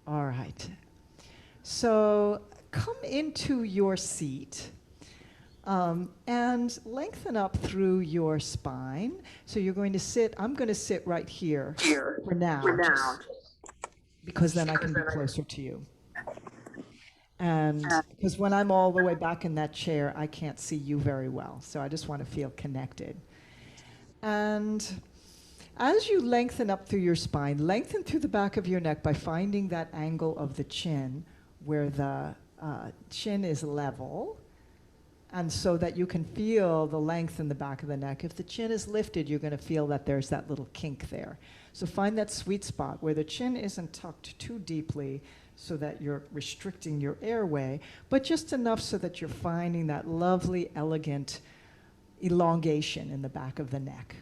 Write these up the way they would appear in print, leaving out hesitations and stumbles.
All right. So come into your seat and lengthen up through your spine. So you're going to sit, I'm going to sit right here Here for now, for just now. because then I Because can be then closer to you. And I, because when I'm all the way back in that chair, I can't see you very well. So I just want to feel connected. And as you lengthen up through your spine, lengthen through the back of your neck by finding that angle of the chin where the chin is level, and so that you can feel the length in the back of the neck. If the chin is lifted, you're going to feel that there's that little kink there. So find that sweet spot where the chin isn't tucked too deeply so that you're restricting your airway, but just enough so that you're finding that lovely, elegant elongation in the back of the neck.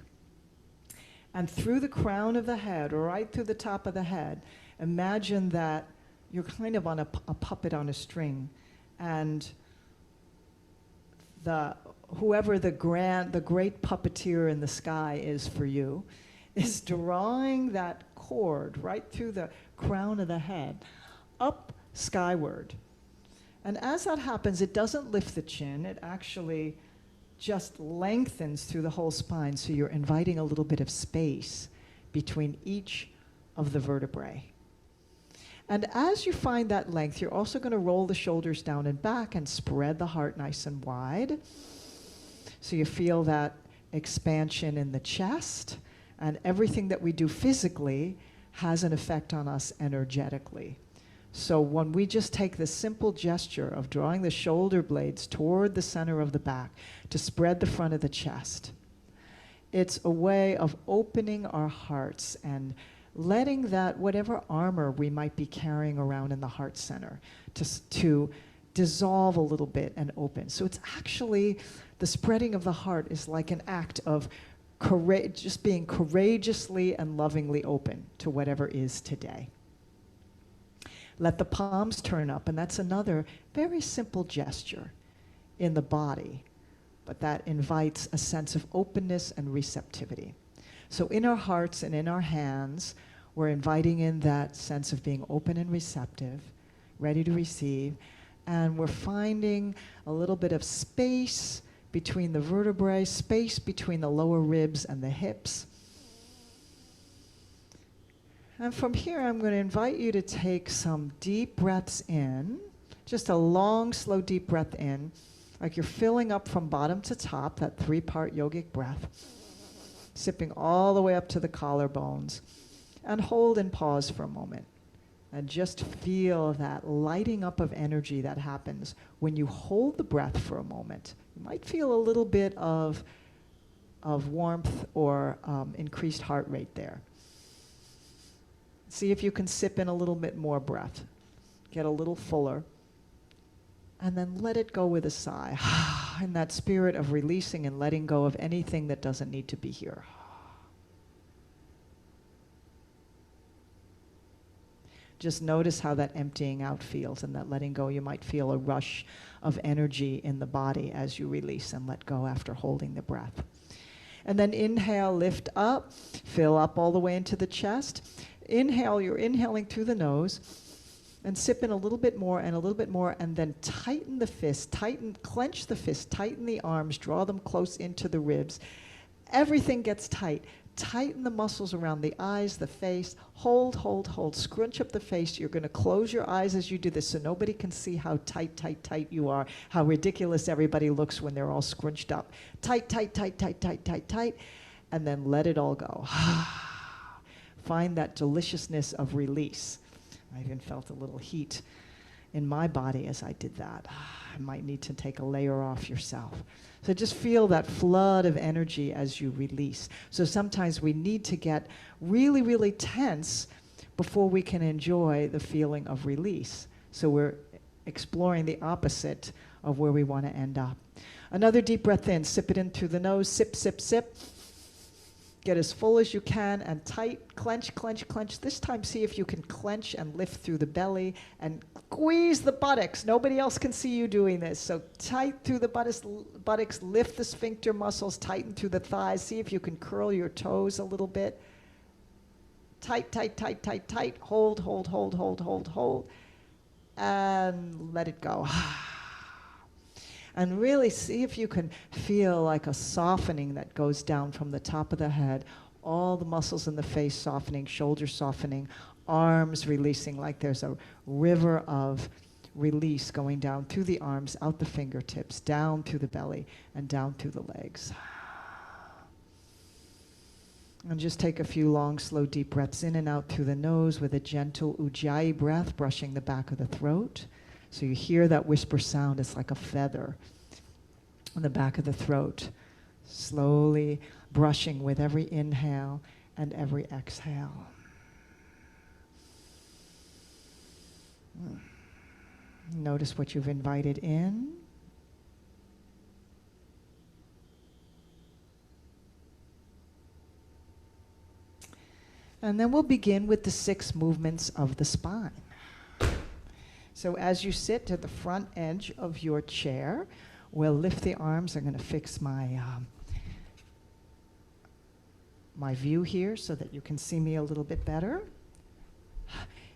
And through the crown of the head, right through the top of the head, imagine that you're kind of on a puppet on a string, and whoever the great puppeteer in the sky is for you, is drawing that cord right through the crown of the head, up skyward. And as that happens, it doesn't lift the chin, it actually just lengthens through the whole spine, so you're inviting a little bit of space between each of the vertebrae. And as you find that length, you're also going to roll the shoulders down and back and spread the heart nice and wide. So you feel that expansion in the chest, and everything that we do physically has an effect on us energetically. So when we just take the simple gesture of drawing the shoulder blades toward the center of the back to spread the front of the chest, it's a way of opening our hearts and letting that whatever armor we might be carrying around in the heart center to dissolve a little bit and open. So it's actually, the spreading of the heart is like an act of just being courageously and lovingly open to whatever is today. Let the palms turn up, and that's another very simple gesture in the body, but that invites a sense of openness and receptivity. So in our hearts and in our hands, we're inviting in that sense of being open and receptive, ready to receive, and we're finding a little bit of space between the vertebrae, space between the lower ribs and the hips. And from here, I'm going to invite you to take some deep breaths in, just a long, slow, deep breath in, like you're filling up from bottom to top, that 3-part yogic breath, sipping all the way up to the collarbones, and hold and pause for a moment. And just feel that lighting up of energy that happens when you hold the breath for a moment. You might feel a little bit of warmth or increased heart rate there. See if you can sip in a little bit more breath. Get a little fuller. And then let it go with a sigh. In that spirit of releasing and letting go of anything that doesn't need to be here. Just notice how that emptying out feels, and that letting go. You might feel a rush of energy in the body as you release and let go after holding the breath. And then inhale, lift up, fill up all the way into the chest. Inhale, you're inhaling through the nose, and sip in a little bit more and a little bit more, and then tighten the fist, clench the fist, tighten the arms, draw them close into the ribs. Everything gets tight. Tighten the muscles around the eyes, the face. Hold, hold, hold. Scrunch up the face. You're going to close your eyes as you do this so nobody can see how tight, tight, tight you are, how ridiculous everybody looks when they're all scrunched up. Tight, tight, tight, tight, tight, tight, tight. And then let it all go. Find that deliciousness of release. I even felt a little heat in my body as I did that. I might need to take a layer off yourself. So just feel that flood of energy as you release. So sometimes we need to get really, really tense before we can enjoy the feeling of release. So we're exploring the opposite of where we want to end up. Another deep breath in. Sip it in through the nose. Sip, sip, sip. Get as full as you can and tight. Clench, clench, clench. This time see if you can clench and lift through the belly and squeeze the buttocks. Nobody else can see you doing this. So tight through the buttocks, lift the sphincter muscles, tighten through the thighs. See if you can curl your toes a little bit. Tight, tight, tight, tight, tight. Hold, hold, hold, hold, hold, hold. And let it go. And really see if you can feel like a softening that goes down from the top of the head, all the muscles in the face softening, shoulders softening, arms releasing, like there's a river of release going down through the arms, out the fingertips, down through the belly, and down through the legs. And just take a few long, slow, deep breaths in and out through the nose with a gentle ujjayi breath, brushing the back of the throat. So you hear that whisper sound. It's like a feather on the back of the throat. Slowly brushing with every inhale and every exhale. Notice what you've invited in. And then we'll begin with the 6 movements of the spine. So as you sit to the front edge of your chair, we'll lift the arms. I'm going to fix my my view here so that you can see me a little bit better.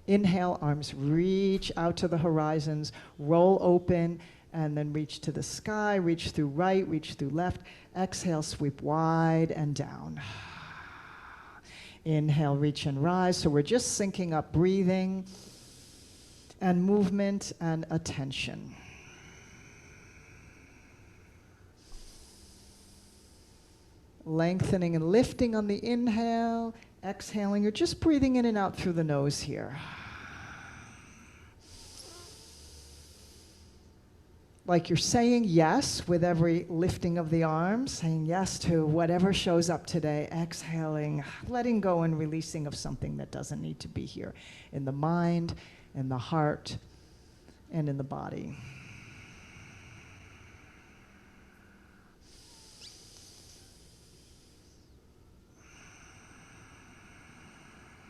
Inhale, arms reach out to the horizons, roll open, and then reach to the sky, reach through right, reach through left. Exhale, sweep wide and down. Inhale, reach and rise. So we're just syncing up breathing and movement and attention. Lengthening and lifting on the inhale, exhaling. You're just breathing in and out through the nose here. Like you're saying yes with every lifting of the arms, saying yes to whatever shows up today, exhaling, letting go and releasing of something that doesn't need to be here in the mind, in the heart, and in the body.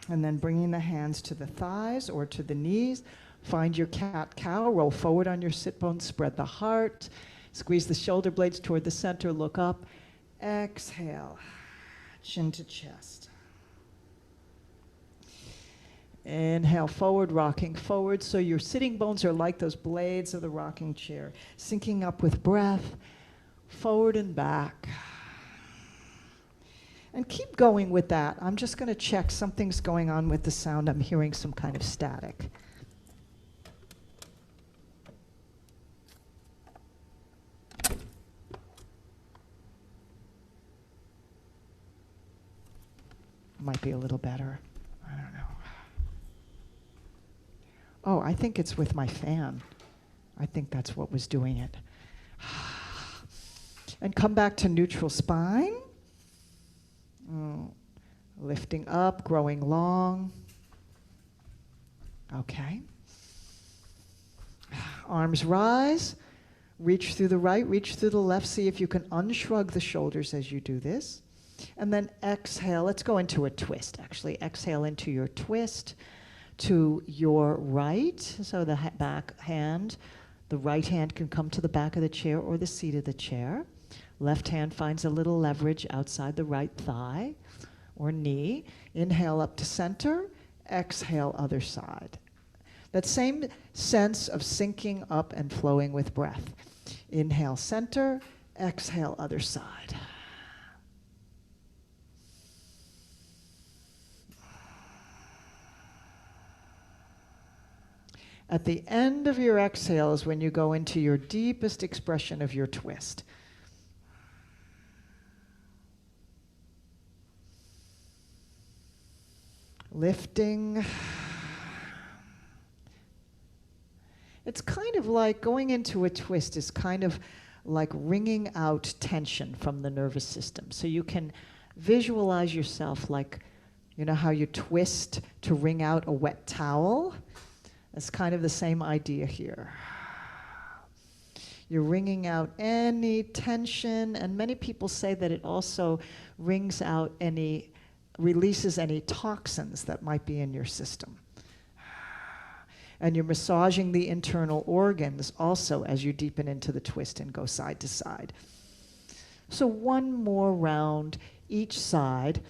And then bringing the hands to the thighs or to the knees. Find your cat-cow, roll forward on your sit bones, spread the heart, squeeze the shoulder blades toward the center, look up, exhale, chin to chest. Inhale, forward, rocking forward, so your sitting bones are like those blades of the rocking chair, syncing up with breath, forward and back. And keep going with that. I'm just going to check something's going on with the sound. I'm hearing some kind of static. Might be a little better. I don't know. Oh, I think it's with my fan. I think that's what was doing it. And come back to neutral spine. Lifting up, growing long. Okay. Arms rise. Reach through the right, reach through the left. See if you can unshrug the shoulders as you do this. And then exhale. Let's go into a twist, actually. Exhale into your twist to your right. So the back hand, the right hand can come to the back of the chair or the seat of the chair. Left hand finds a little leverage outside the right thigh or knee. Inhale up to center. Exhale, other side. That same sense of syncing up and flowing with breath. Inhale, center. Exhale, other side. At the end of your exhale is when you go into your deepest expression of your twist. Lifting. It's kind of like going into a twist is kind of like wringing out tension from the nervous system. So you can visualize yourself like, you know how you twist to wring out a wet towel? It's kind of the same idea here. You're wringing out any tension, and many people say that it also wrings out any, releases any toxins that might be in your system. And you're massaging the internal organs also as you deepen into the twist and go side to side. So one more round each side.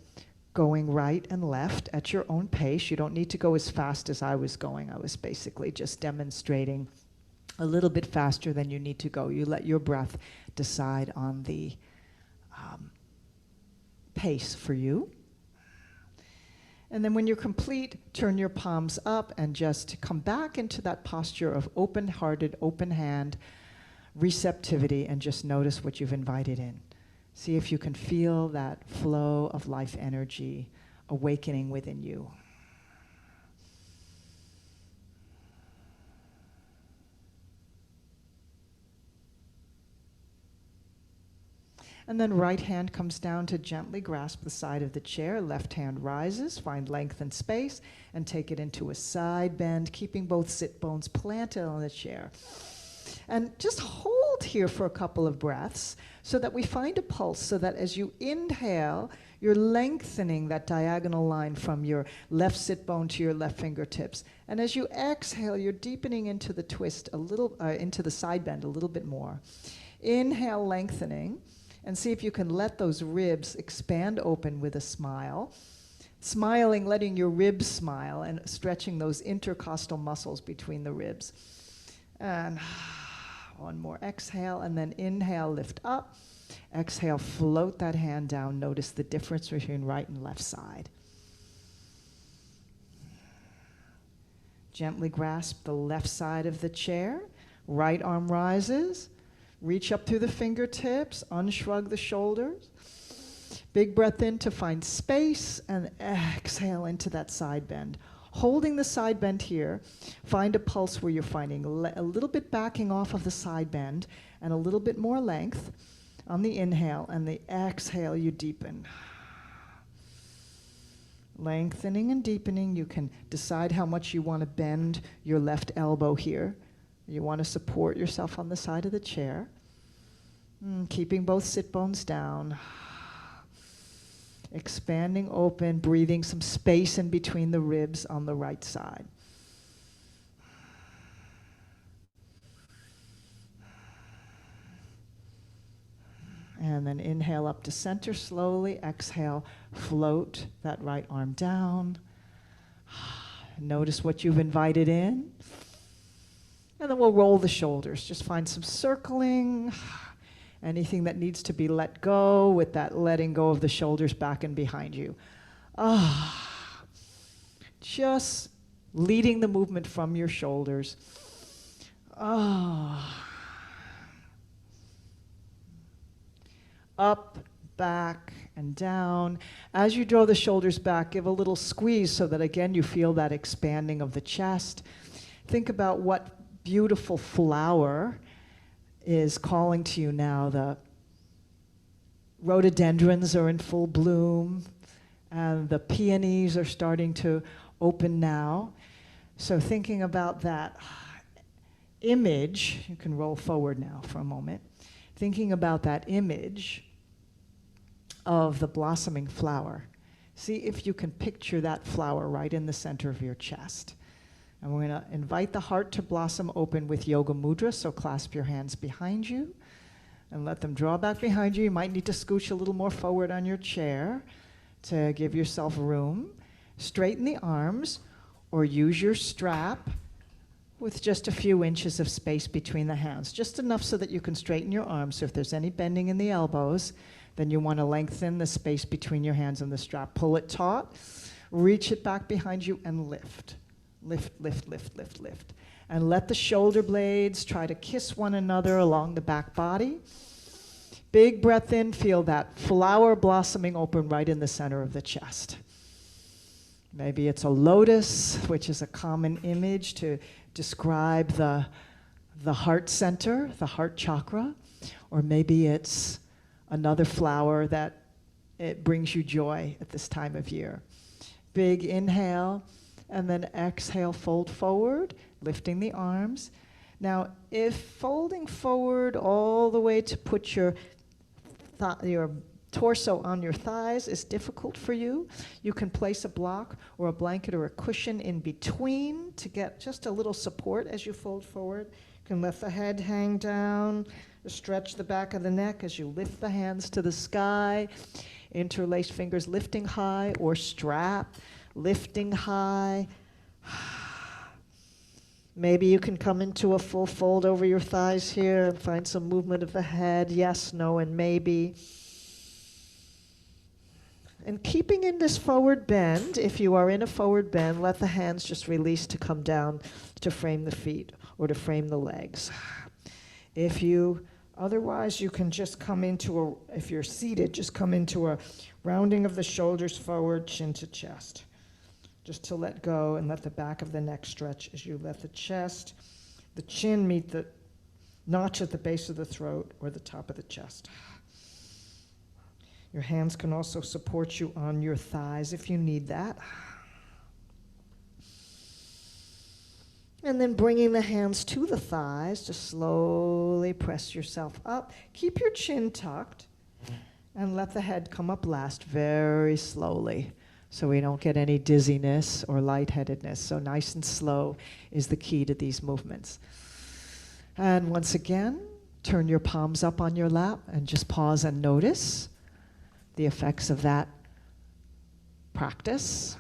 going right and left at your own pace. You don't need to go as fast as I was going. I was basically just demonstrating a little bit faster than you need to go. You let your breath decide on the pace for you. And then when you're complete, turn your palms up and just come back into that posture of open-hearted, open hand, receptivity, and just notice what you've invited in. See if you can feel that flow of life energy awakening within you. And then right hand comes down to gently grasp the side of the chair. Left hand rises, find length and space, and take it into a side bend, keeping both sit bones planted on the chair. And just hold here for a couple of breaths so that we find a pulse, so that as you inhale, you're lengthening that diagonal line from your left sit bone to your left fingertips. And as you exhale, you're deepening into the twist a little, into the side bend a little bit more. Inhale, lengthening. And see if you can let those ribs expand open with a smile. Smiling, letting your ribs smile and stretching those intercostal muscles between the ribs. And one more exhale, and then inhale, lift up. Exhale, float that hand down. Notice the difference between right and left side. Gently grasp the left side of the chair. Right arm rises. Reach up through the fingertips, unshrug the shoulders. Big breath in to find space, and exhale into that side bend. Holding the side bend here, find a pulse where you're finding a little bit backing off of the side bend and a little bit more length on the inhale, and the exhale you deepen. Lengthening and deepening. You can decide how much you want to bend your left elbow here. You want to support yourself on the side of the chair. Keeping both sit bones down. Expanding open, breathing some space in between the ribs on the right side. And then inhale up to center slowly. Exhale, float that right arm down. Notice what you've invited in. And then we'll roll the shoulders. Just find some circling. Anything that needs to be let go with that letting go of the shoulders back and behind you. Just leading the movement from your shoulders. Up, back, and down. As you draw the shoulders back, give a little squeeze so that again you feel that expanding of the chest. Think about what beautiful flower is calling to you now. The rhododendrons are in full bloom, and the peonies are starting to open now. So thinking about that image, you can roll forward now for a moment. Thinking about that image of the blossoming flower. See if you can picture that flower right in the center of your chest. And we're going to invite the heart to blossom open with yoga mudra, so clasp your hands behind you and let them draw back behind you. You might need to scooch a little more forward on your chair to give yourself room. Straighten the arms or use your strap with just a few inches of space between the hands, just enough so that you can straighten your arms. So if there's any bending in the elbows, then you want to lengthen the space between your hands and the strap. Pull it taut, reach it back behind you, and lift. Lift, lift, lift, lift, lift. And let the shoulder blades try to kiss one another along the back body. Big breath in, feel that flower blossoming open right in the center of the chest. Maybe it's a lotus, which is a common image to describe the heart center, the heart chakra. Or maybe it's another flower that it brings you joy at this time of year. Big inhale. And then exhale, fold forward, lifting the arms. Now, if folding forward all the way to put your torso on your thighs is difficult for you, you can place a block or a blanket or a cushion in between to get just a little support as you fold forward. You can let the head hang down, stretch the back of the neck as you lift the hands to the sky. interlaced fingers lifting high, or strap, lifting high. Maybe you can come into a full fold over your thighs here and find some movement of the head. Yes, no, and maybe. And keeping in this forward bend, if you are in a forward bend, let the hands just release to come down to frame the feet or to frame the legs. Otherwise, you can just come into if you're seated, just come into a rounding of the shoulders forward, chin to chest. Just to let go and let the back of the neck stretch as you let the chin meet the notch at the base of the throat or the top of the chest. Your hands can also support you on your thighs if you need that. And then bringing the hands to the thighs, just slowly press yourself up. Keep your chin tucked and let the head come up last very slowly so we don't get any dizziness or lightheadedness. So nice and slow is the key to these movements. And once again, turn your palms up on your lap and just pause and notice the effects of that practice.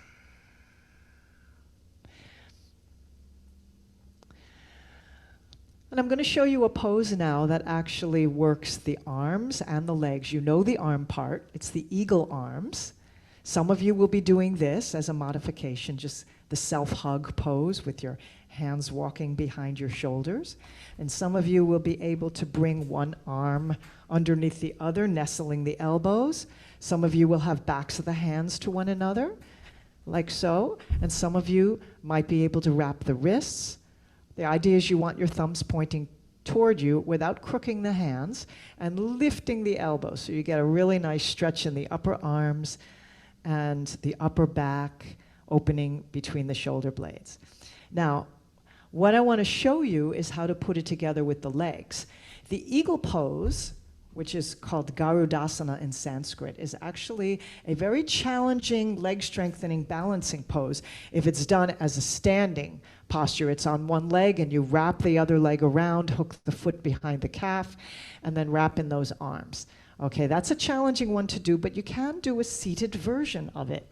And I'm going to show you a pose now that actually works the arms and the legs. You know the arm part. It's the eagle arms. Some of you will be doing this as a modification, just the self-hug pose with your hands walking behind your shoulders. And some of you will be able to bring one arm underneath the other, nestling the elbows. Some of you will have backs of the hands to one another, like so. And some of you might be able to wrap the wrists. The idea is you want your thumbs pointing toward you without crooking the hands and lifting the elbows. So you get a really nice stretch in the upper arms and the upper back, opening between the shoulder blades. Now, what I want to show you is how to put it together with the legs. The eagle pose, which is called Garudasana in Sanskrit, is actually a very challenging leg strengthening balancing pose. If it's done as a standing posture, it's on one leg and you wrap the other leg around, hook the foot behind the calf, and then wrap in those arms. Okay, that's a challenging one to do, but you can do a seated version of it.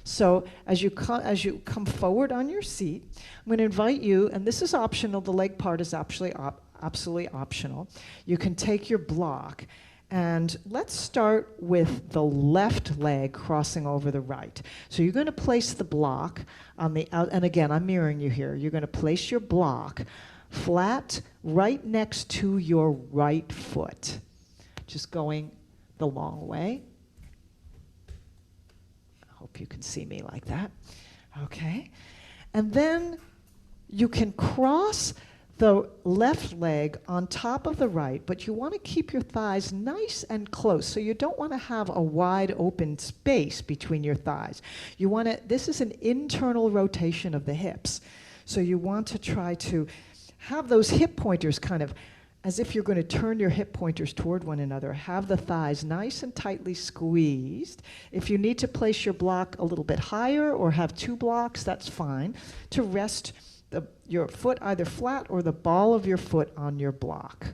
So as you come forward on your seat, I'm going to invite you, and this is optional, the leg part is actually absolutely optional. You can take your block, and let's start with the left leg crossing over the right. So you're going to place the block on the out, and again, I'm mirroring you here. You're going to place your block flat right next to your right foot, just going the long way. I hope you can see me like that. Okay. And then you can cross the left leg on top of the right, but you want to keep your thighs nice and close. So you don't want to have a wide open space between your thighs. You want to, this is an internal rotation of the hips. So you want to try to have those hip pointers kind of as if you're going to turn your hip pointers toward one another. Have the thighs nice and tightly squeezed. If you need to place your block a little bit higher or have two blocks, that's fine. To rest your foot either flat or the ball of your foot on your block.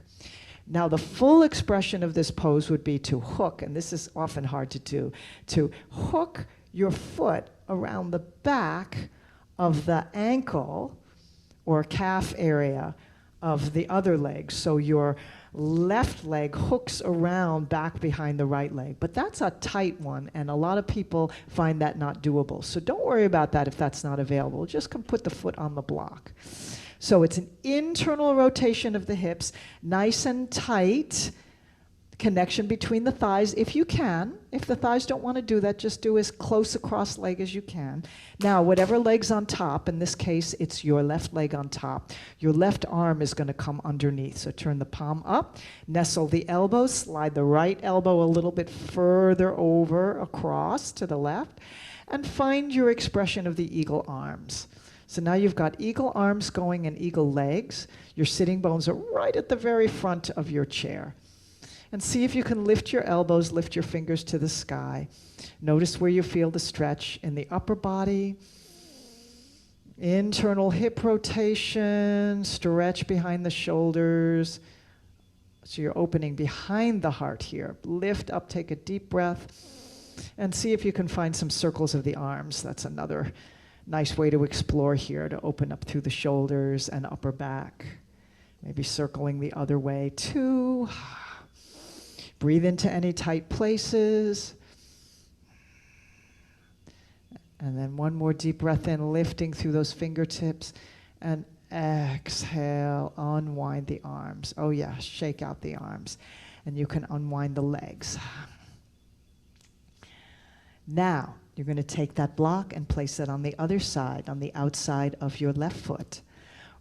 Now the full expression of this pose would be to hook, and this is often hard to do, to hook your foot around the back of the ankle or calf area of the other leg. So your left leg hooks around back behind the right leg. But that's a tight one, and a lot of people find that not doable. So don't worry about that if that's not available. Just come put the foot on the block. So it's an internal rotation of the hips, nice and tight, connection between the thighs if you can. If the thighs don't want to do that, just do as close across leg as you can. Now, whatever leg's on top, in this case, it's your left leg on top. Your left arm is going to come underneath. So turn the palm up, nestle the elbow, slide the right elbow a little bit further over across to the left, and find your expression of the eagle arms. So now you've got eagle arms going and eagle legs. Your sitting bones are right at the very front of your chair. And see if you can lift your elbows, lift your fingers to the sky. Notice where you feel the stretch in the upper body. Internal hip rotation, stretch behind the shoulders. So you're opening behind the heart here. Lift up, take a deep breath. And see if you can find some circles of the arms. That's another nice way to explore here, to open up through the shoulders and upper back. Maybe circling the other way too. Breathe into any tight places. And then one more deep breath in, lifting through those fingertips. And exhale, unwind the arms. Oh yeah, shake out the arms. And you can unwind the legs. Now, you're going to take that block and place it on the other side, on the outside of your left foot.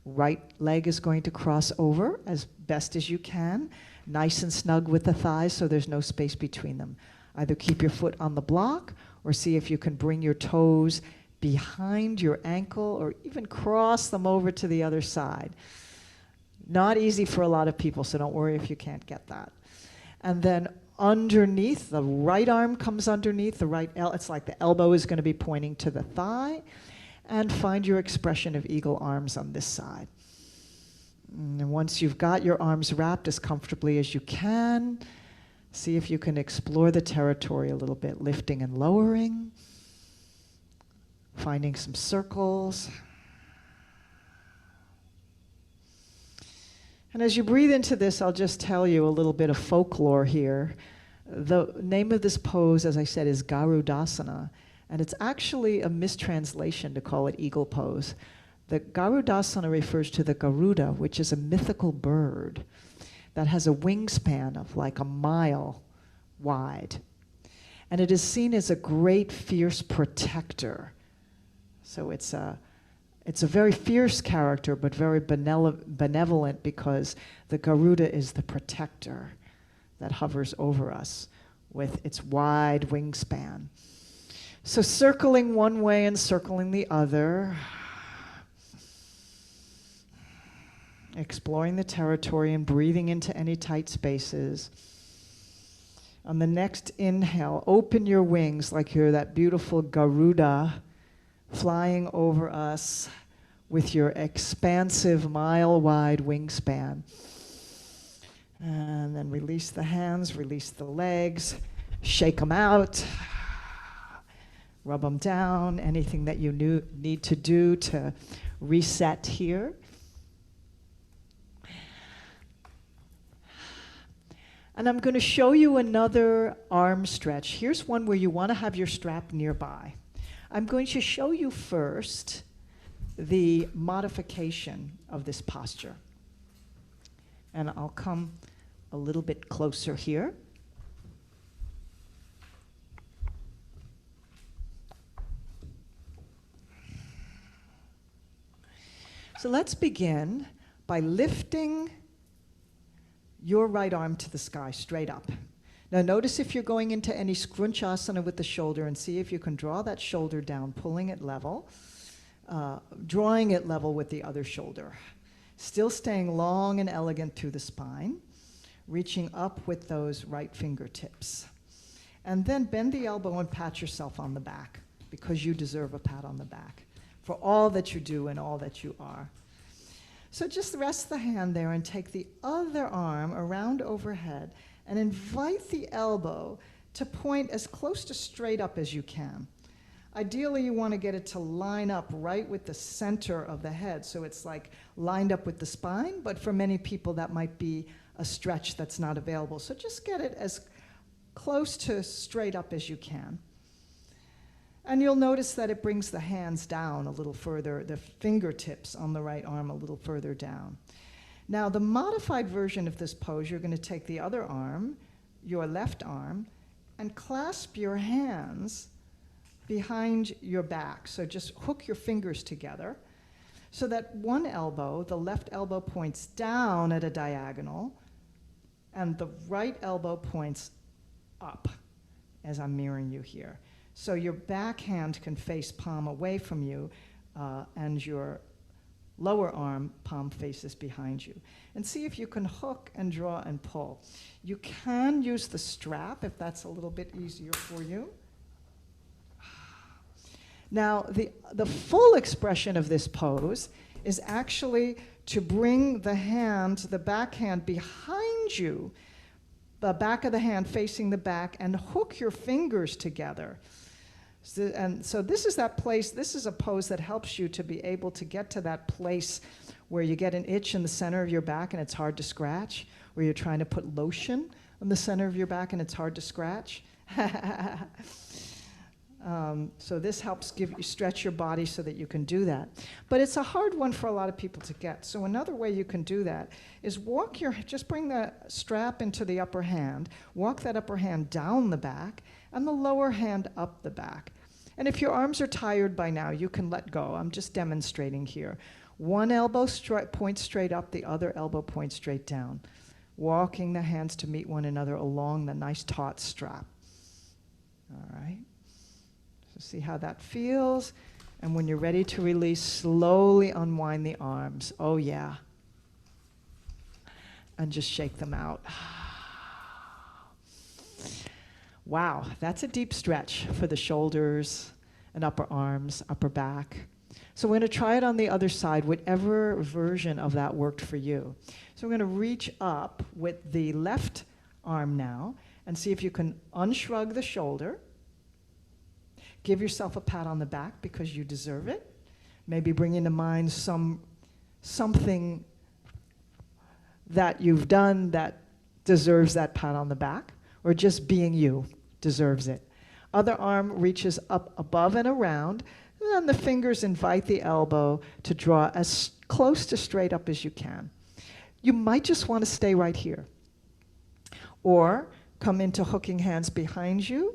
Right leg is going to cross over as best as you can, nice and snug with the thighs so there's no space between them. Either keep your foot on the block or see if you can bring your toes behind your ankle or even cross them over to the other side. Not easy for a lot of people, so don't worry if you can't get that. And then underneath, the right arm comes underneath, it's like the elbow is going to be pointing to the thigh, and find your expression of eagle arms on this side. And once you've got your arms wrapped as comfortably as you can, see if you can explore the territory a little bit, lifting and lowering, finding some circles. And as you breathe into this, I'll just tell you a little bit of folklore here. The name of this pose, as I said, is Garudasana, and it's actually a mistranslation to call it eagle pose. The Garudasana refers to the Garuda, which is a mythical bird that has a wingspan of like a mile wide. And it is seen as a great, fierce protector. So it's a very fierce character, but very benevolent, because the Garuda is the protector that hovers over us with its wide wingspan. So circling one way and circling the other, exploring the territory and breathing into any tight spaces. On the next inhale, open your wings like you're that beautiful Garuda flying over us with your expansive mile-wide wingspan. And then release the hands, release the legs, shake them out, rub them down, anything that you need to do to reset here. And I'm going to show you another arm stretch. Here's one where you want to have your strap nearby. I'm going to show you first the modification of this posture. And I'll come a little bit closer here. So let's begin by lifting your right arm to the sky, straight up. Now notice if you're going into any scrunchasana with the shoulder, and see if you can draw that shoulder down, pulling it level, drawing it level with the other shoulder. Still staying long and elegant through the spine, reaching up with those right fingertips. And then bend the elbow and pat yourself on the back, because you deserve a pat on the back for all that you do and all that you are. So just rest the hand there and take the other arm around overhead and invite the elbow to point as close to straight up as you can. Ideally, you want to get it to line up right with the center of the head, so it's like lined up with the spine, but for many people that might be a stretch that's not available. So just get it as close to straight up as you can. And you'll notice that it brings the hands down a little further, the fingertips on the right arm a little further down. Now, the modified version of this pose, you're going to take the other arm, your left arm, and clasp your hands behind your back. So just hook your fingers together so that one elbow, the left elbow, points down at a diagonal, and the right elbow points up, as I'm mirroring you here. So your back hand can face palm away from you, and your lower arm palm faces behind you. And see if you can hook and draw and pull. You can use the strap if that's a little bit easier for you. Now, the full expression of this pose is actually to bring the hand, the back hand, behind you, the back of the hand facing the back, and hook your fingers together. So this is that place, this is a pose that helps you to be able to get to that place where you get an itch in the center of your back and it's hard to scratch, where you're trying to put lotion on the center of your back and it's hard to scratch. So this helps stretch your body so that you can do that. But it's a hard one for a lot of people to get. So another way you can do that is just bring the strap into the upper hand, walk that upper hand down the back, and the lower hand up the back. And if your arms are tired by now, you can let go. I'm just demonstrating here. One elbow points straight up, the other elbow points straight down. Walking the hands to meet one another along the nice taut strap. All right. So see how that feels. And when you're ready to release, slowly unwind the arms. Oh yeah. And just shake them out. Wow, that's a deep stretch for the shoulders and upper arms, upper back. So we're going to try it on the other side, whatever version of that worked for you. So we're going to reach up with the left arm now and see if you can unshrug the shoulder. Give yourself a pat on the back because you deserve it. Maybe bring into mind something that you've done that deserves that pat on the back, or just being you deserves it. Other arm reaches up above and around, and then the fingers invite the elbow to draw as close to straight up as you can. You might just want to stay right here, or come into hooking hands behind you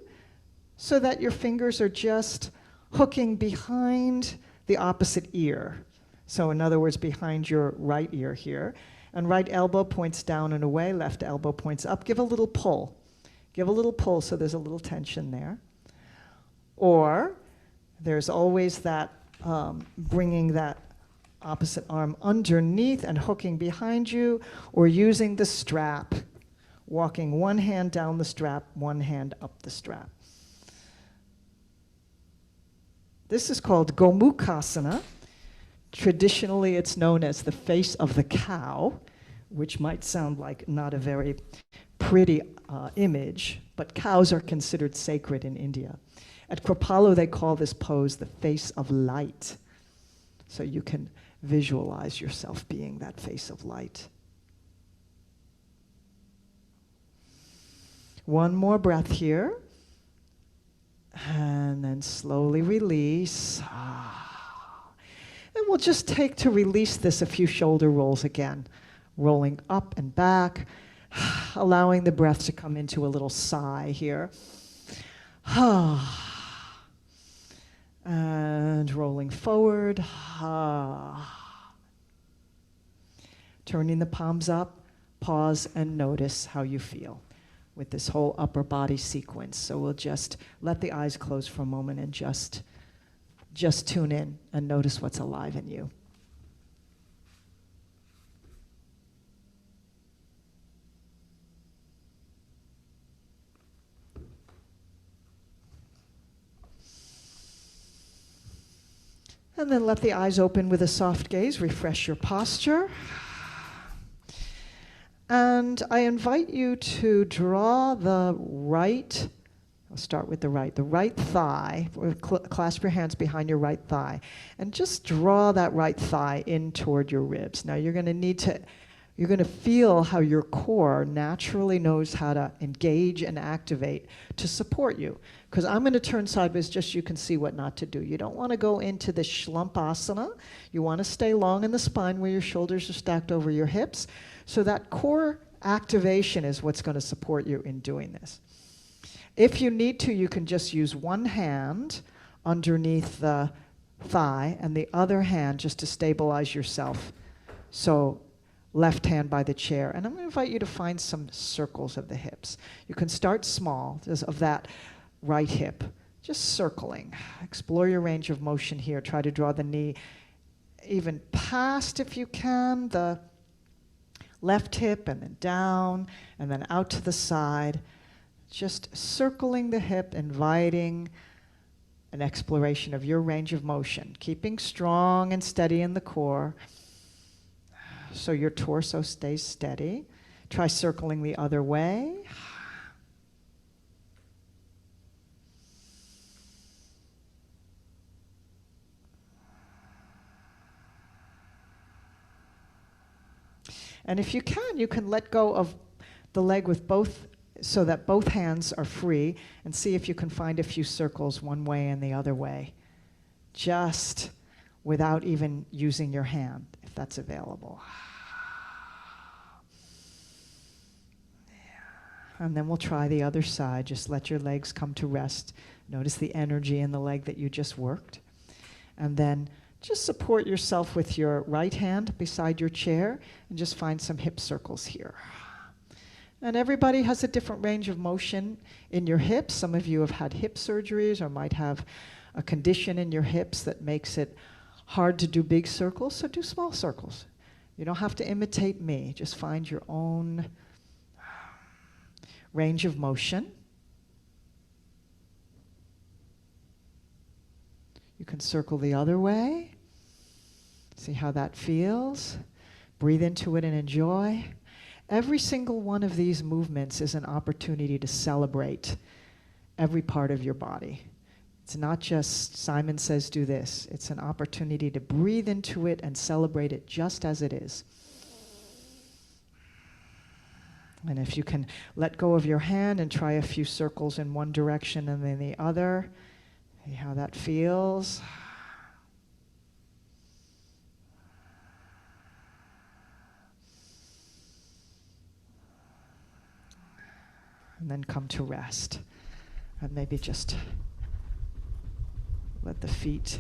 so that your fingers are just hooking behind the opposite ear. So in other words, behind your right ear here. And right elbow points down and away, left elbow points up. Give a little pull. Give a little pull so there's a little tension there. Or there's always that bringing that opposite arm underneath and hooking behind you, or using the strap, walking one hand down the strap, one hand up the strap. This is called Gomukhasana. Traditionally, it's known as the face of the cow, which might sound like not a very pretty image, but cows are considered sacred in India. At Kripalu, they call this pose the face of light. So you can visualize yourself being that face of light. One more breath here. And then slowly release. And we'll just take to release this a few shoulder rolls again. Rolling up and back, allowing the breath to come into a little sigh here. And rolling forward. Turning the palms up, pause and notice how you feel with this whole upper body sequence. So we'll just let the eyes close for a moment and just tune in and notice what's alive in you. And then let the eyes open with a soft gaze, refresh your posture. And I invite you to draw the right, I'll start with the right thigh, clasp your hands behind your right thigh, and just draw that right thigh in toward your ribs. Now you're going to feel how your core naturally knows how to engage and activate to support you. Because I'm going to turn sideways just so you can see what not to do. You don't want to go into the shlumpasana. You want to stay long in the spine where your shoulders are stacked over your hips. So that core activation is what's going to support you in doing this. If you need to, you can just use one hand underneath the thigh and the other hand just to stabilize yourself. So left hand by the chair. And I'm going to invite you to find some circles of the hips. You can start small, just of that right hip, just circling. Explore your range of motion here. Try to draw the knee even past, if you can, the left hip, and then down, and then out to the side. Just circling the hip, inviting an exploration of your range of motion, keeping strong and steady in the core so your torso stays steady. Try circling the other way. And if you can let go of the leg with both, so that both hands are free, and see if you can find a few circles one way and the other way, just without even using your hand, if that's available. And then we'll try the other side. Just let your legs come to rest. Notice the energy in the leg that you just worked. And then just support yourself with your right hand beside your chair and just find some hip circles here. And everybody has a different range of motion in your hips. Some of you have had hip surgeries or might have a condition in your hips that makes it hard to do big circles, so do small circles. You don't have to imitate me. Just find your own range of motion. You can circle the other way. See how that feels. Breathe into it and enjoy. Every single one of these movements is an opportunity to celebrate every part of your body. It's not just Simon says do this. It's an opportunity to breathe into it and celebrate it just as it is. And if you can let go of your hand and try a few circles in one direction and then the other, see how that feels. And then come to rest. And maybe just let the feet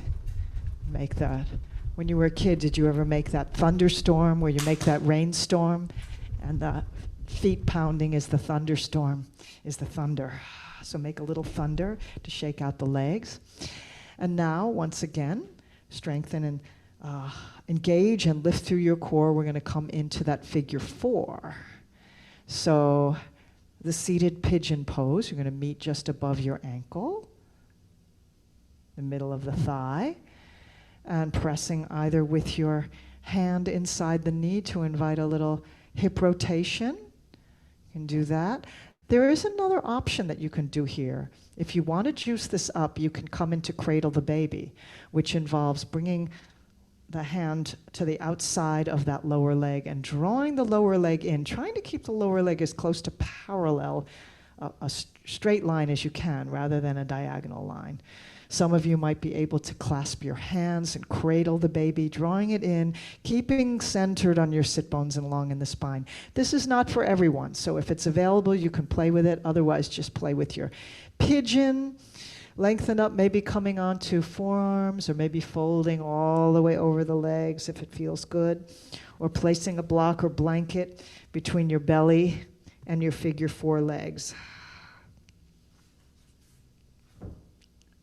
make that. When you were a kid, did you ever make that thunderstorm where you make that rainstorm? And the feet pounding is the thunderstorm, is the thunder. So make a little thunder to shake out the legs. And now, once again, strengthen and engage and lift through your core. We're going to come into that figure 4. So the seated pigeon pose, you're going to meet just above your ankle, the middle of the thigh, and pressing either with your hand inside the knee to invite a little hip rotation. You can do that. There is another option that you can do here. If you want to juice this up, you can come into cradle the baby, which involves bringing the hand to the outside of that lower leg and drawing the lower leg in, trying to keep the lower leg as close to parallel, a straight line as you can, rather than a diagonal line. Some of you might be able to clasp your hands and cradle the baby, drawing it in, keeping centered on your sit bones and long in the spine. This is not for everyone, so if it's available, you can play with it. Otherwise, just play with your pigeon. Lengthen up, maybe coming onto forearms, or maybe folding all the way over the legs if it feels good, or placing a block or blanket between your belly and your figure 4 legs.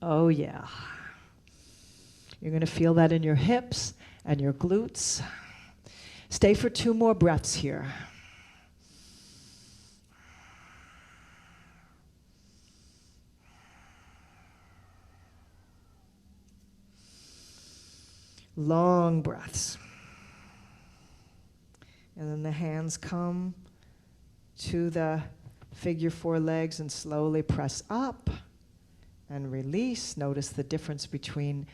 Oh yeah. You're going to feel that in your hips and your glutes. Stay for 2 more breaths here. Long breaths. And then the hands come to the figure 4 legs and slowly press up and release. Notice the difference between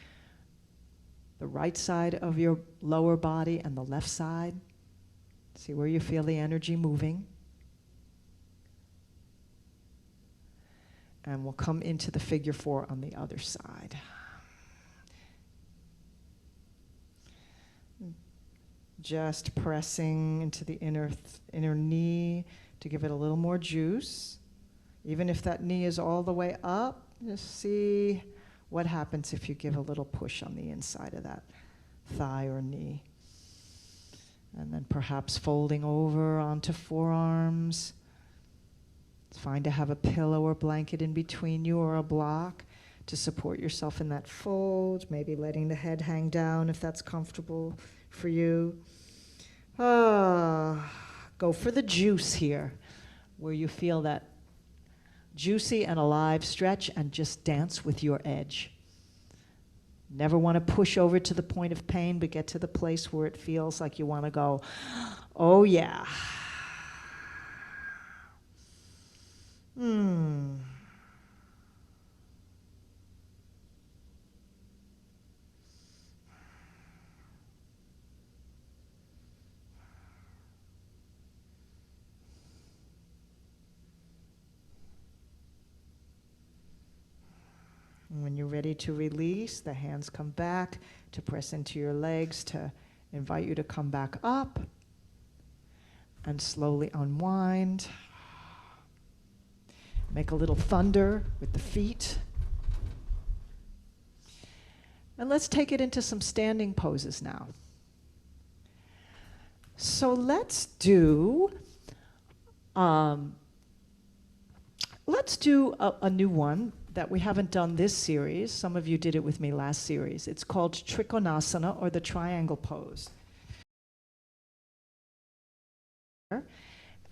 the right side of your lower body and the left side. See where you feel the energy moving. And we'll come into the figure 4 on the other side. Just pressing into the inner knee to give it a little more juice. Even if that knee is all the way up, just see what happens if you give a little push on the inside of that thigh or knee. And then perhaps folding over onto forearms. It's fine to have a pillow or blanket in between you or a block to support yourself in that fold, maybe letting the head hang down if that's comfortable for you. Go for the juice here, where you feel that juicy and alive stretch and just dance with your edge. Never want to push over to the point of pain, but get to the place where it feels like you want to go, oh yeah. And when you're ready to release, the hands come back to press into your legs to invite you to come back up and slowly unwind. Make a little thunder with the feet. And let's take it into some standing poses now. So let's do a new one that we haven't done this series. Some of you did it with me last series. It's called Trikonasana, or the triangle pose.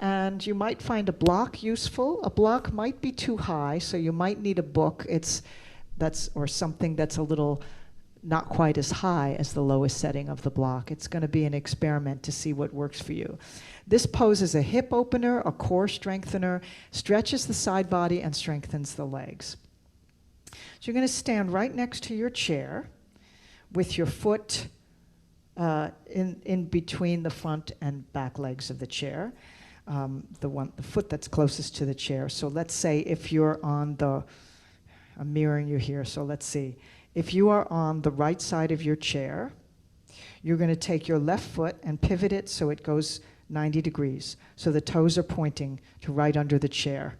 And you might find a block useful. A block might be too high, so you might need a book or something that's a little not quite as high as the lowest setting of the block. It's going to be an experiment to see what works for you. This pose is a hip opener, a core strengthener, stretches the side body and strengthens the legs. So you're going to stand right next to your chair with your foot in between the front and back legs of the chair, the foot that's closest to the chair. So let's say if you're on I'm mirroring you here, so let's see. If you are on the right side of your chair, you're going to take your left foot and pivot it so it goes 90 degrees. So the toes are pointing to right under the chair,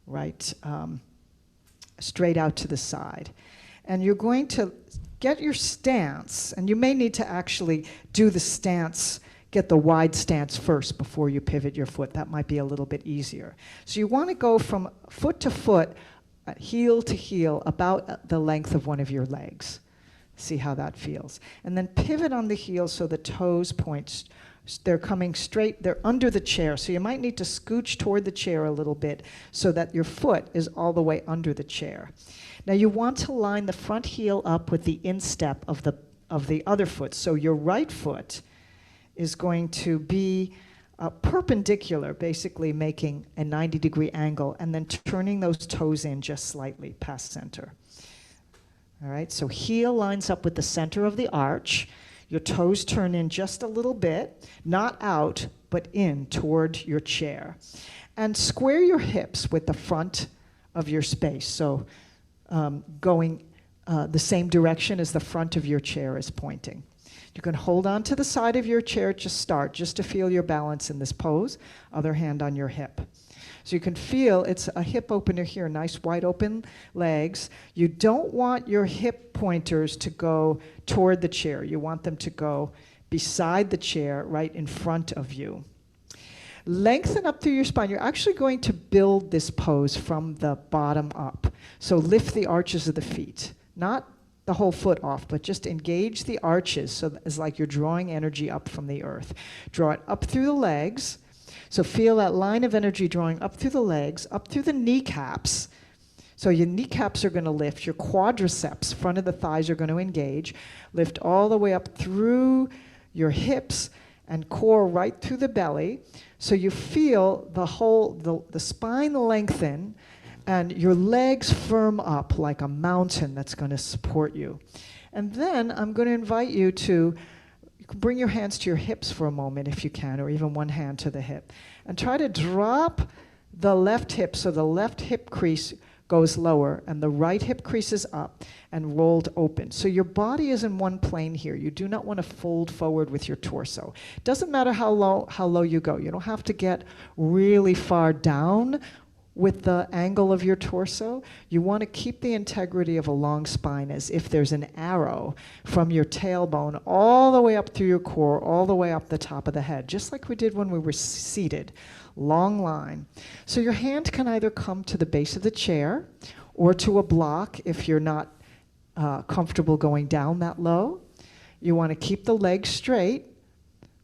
right straight out to the side. And you're going to get your stance, and you may need to actually do the stance, get the wide stance first before you pivot your foot. That might be a little bit easier. So you want to go from foot to foot, heel to heel, about the length of one of your legs. See how that feels. And then pivot on the heel so the toes point. They're coming straight, they're under the chair. So you might need to scooch toward the chair a little bit so that your foot is all the way under the chair. Now you want to line the front heel up with the instep of the other foot. So your right foot is going to be perpendicular, basically making a 90-degree angle, and then turning those toes in just slightly past center. All right, so heel lines up with the center of the arch. Your toes turn in just a little bit, not out, but in toward your chair. And square your hips with the front of your space, so going the same direction as the front of your chair is pointing. You can hold on to the side of your chair to start, just to feel your balance in this pose. Other hand on your hip. So you can feel it's a hip opener here, nice wide open legs. You don't want your hip pointers to go toward the chair. You want them to go beside the chair, right in front of you. Lengthen up through your spine. You're actually going to build this pose from the bottom up. So lift the arches of the feet, not the whole foot off, but just engage the arches, so it's like you're drawing energy up from the earth. Draw it up through the legs. So feel that line of energy drawing up through the legs, up through the kneecaps. So your kneecaps are going to lift. Your quadriceps, front of the thighs, are going to engage. Lift all the way up through your hips and core right through the belly. So you feel the spine lengthen, and your legs firm up like a mountain that's going to support you. And then I'm going to invite you to bring your hands to your hips for a moment if you can, or even one hand to the hip. And try to drop the left hip so the left hip crease goes lower and the right hip crease is up and rolled open. So your body is in one plane here. You do not want to fold forward with your torso. It doesn't matter how low you go. You don't have to get really far down with the angle of your torso. You want to keep the integrity of a long spine as if there's an arrow from your tailbone all the way up through your core, all the way up the top of the head, just like we did when we were seated. Long line. So your hand can either come to the base of the chair or to a block if you're not comfortable going down that low. You want to keep the legs straight,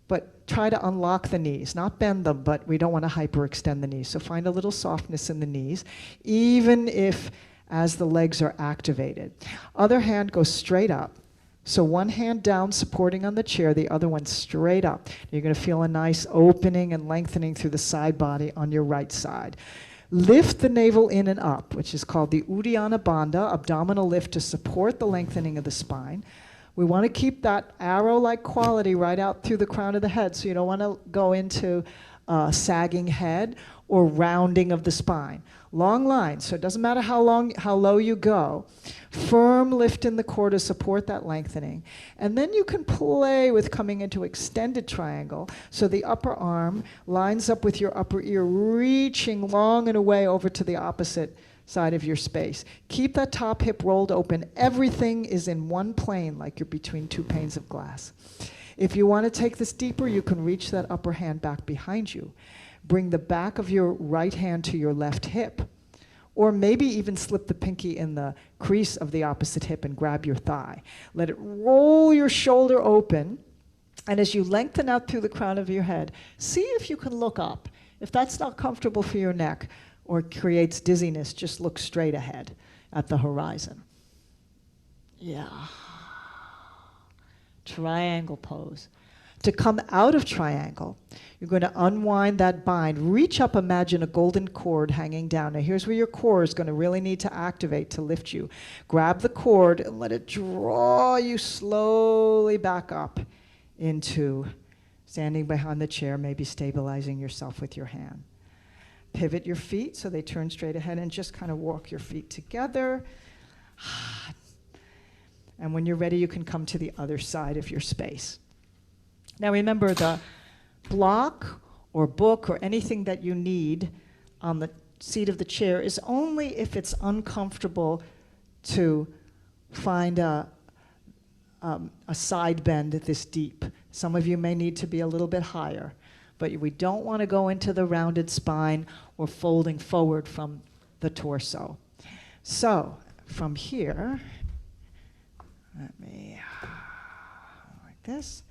but try to unlock the knees, not bend them, but we don't want to hyperextend the knees. So find a little softness in the knees, even if as the legs are activated. Other hand goes straight up. So one hand down, supporting on the chair, the other one straight up. You're going to feel a nice opening and lengthening through the side body on your right side. Lift the navel in and up, which is called the Uddiyana Bandha, abdominal lift to support the lengthening of the spine. We want to keep that arrow-like quality right out through the crown of the head, so you don't want to go into sagging head or rounding of the spine. Long line, so it doesn't matter how low you go. Firm lift in the core to support that lengthening. And then you can play with coming into extended triangle, so the upper arm lines up with your upper ear, reaching long and away over to the opposite side of your space. Keep that top hip rolled open. Everything is in one plane, like you're between two panes of glass. If you want to take this deeper, you can reach that upper hand back behind you. Bring the back of your right hand to your left hip, or maybe even slip the pinky in the crease of the opposite hip and grab your thigh. Let it roll your shoulder open, and as you lengthen out through the crown of your head, see if you can look up. If that's not comfortable for your neck or creates dizziness, just look straight ahead at the horizon. Yeah. Triangle pose. To come out of triangle, you're going to unwind that bind. Reach up, imagine a golden cord hanging down. Now here's where your core is going to really need to activate to lift you. Grab the cord and let it draw you slowly back up into standing behind the chair, maybe stabilizing yourself with your hand. Pivot your feet so they turn straight ahead and just kind of walk your feet together. And when you're ready, you can come to the other side of your space. Now remember, the block or book or anything that you need on the seat of the chair is only if it's uncomfortable to find a side bend this deep. Some of you may need to be a little bit higher, but we don't want to go into the rounded spine or folding forward from the torso. So from here, let me, like this.